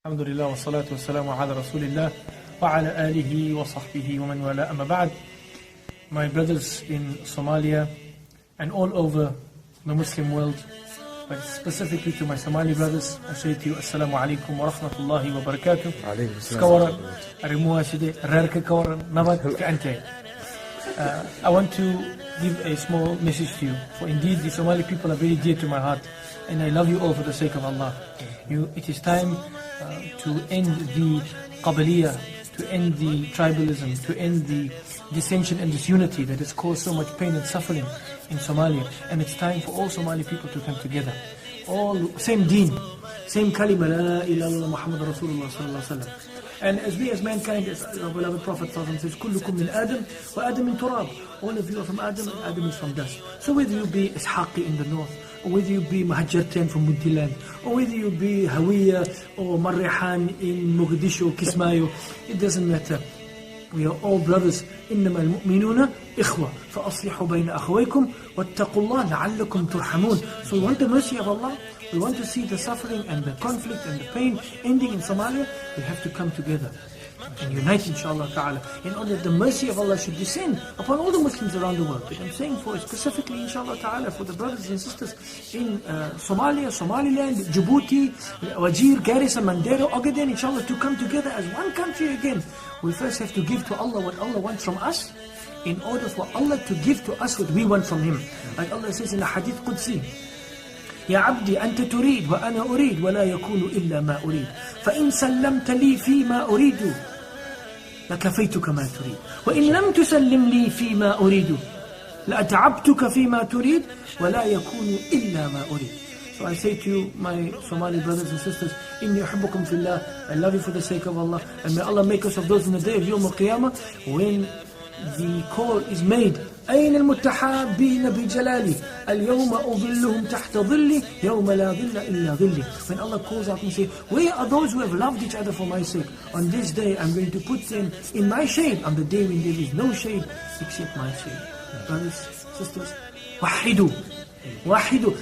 Alhamdulillah wa salatu wa salamu ala Rasulillah wa ala alihi wa sahbihi wa man wala amma ba'd. My brothers in Somalia and all over the Muslim world, but specifically to my Somali brothers, I say to you, Assalamu alaikum wa rahmatullahi wa barakatuh. Skawaran, arimuashide, rarka kawaran, nabat ka ante. I want to give a small message to you, for indeed the Somali people are very dear to my heart, and I love you all for the sake of Allah. It is time to end the Qabiliyah, to end the tribalism, to end the dissension and disunity that has caused so much pain and suffering in Somalia. And it's time for all Somali people to come together. All same deen, same kalima, la ilaha illallah Muhammad Rasulullah sallallahu alaihi wasallam. And as we as mankind, as our beloved Prophet says, كلكم من آدم وآدم من تراب. All of you are from Adam and Adam is from dust. So whether you be Ishaqi in the north, or whether you be Mahajjarten from Muntiland, or whether you be Hawiya or Marrihan in Mogadishu, Kismayo, it doesn't matter. We are all brothers. إنما المؤمنون إخوة فأصلحوا بين أخويكم واتقوا الله لعلكم ترحمون. So we want the mercy of Allah. We want to see the suffering and the conflict and the pain ending in Somalia. We have to come together and unite, inshallah ta'ala, in order that the mercy of Allah should descend upon all the Muslims around the world. But I'm saying for specifically, inshallah ta'ala, for the brothers and sisters in Somalia, Somaliland, Djibouti, Wajir, Garissa, Mandera, Ogaden, inshallah, to come together as one country again. We first have to give to Allah what Allah wants from us, in order for Allah to give to us what we want from Him. Like Allah says in the Hadith Qudsi, يا عبدي أنت تريد وأنا أريد ولا يكون إلا ما أريد فإن سلمت لي فيما أريد لكفيتك ما تريد وإن لم تسلم لي فيما أريد لأتعبتك فيما تريد ولا يكون إلا ما أريد. So I say to you, my Somali brothers and sisters, إني أحبكم في الله, I love you for the sake of Allah, and may Allah make us of those in the day of Yawm al-Qiyamah, when the call is made, أين المتحابين بجلالي اليوم أظلهم تحت ظلي يوم لا ظل إلا ظلي. When Allah calls out and says, where are those who have loved each other for my sake? On this day I'm going to put them in my shade, on the day when there is no shade except my shade. Brothers, sisters, وحدوا,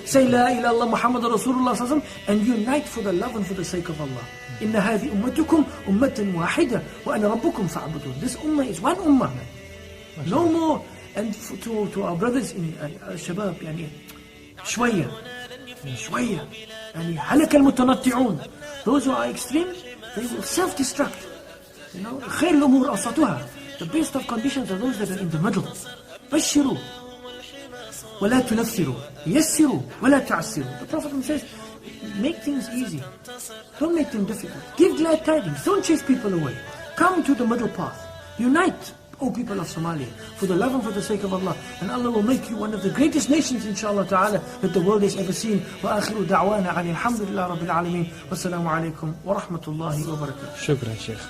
say la ilaha illallah Muhammad Rasulullah sallallahu alaihi wasallam, and unite for the love and for the sake of Allah. إن هذه أمتكم أمة واحدة وأنا ربكم فاعبدون. This ummah is one ummah, no more. And to our brothers in Al-Shabab, يعني شوية يعني هلك المتنطعون. Those who are extreme, they will self-destruct. خير الأمور أوسطها. The best of conditions are those that are in the middle. بشروا ولا تنفروا يسروا ولا تعسروا. The Prophet says, make things easy, don't make them difficult. Give glad tidings, don't chase people away. Come to the middle path. Unite, O people of Somalia, for the love and for the sake of Allah, and Allah will make you one of the greatest nations, inshallah ta'ala, that the world has ever seen. وآخر دعوانا عن الحمد لله رب العالمين والسلام عليكم ورحمة الله وبركاته. شكرا شيخ.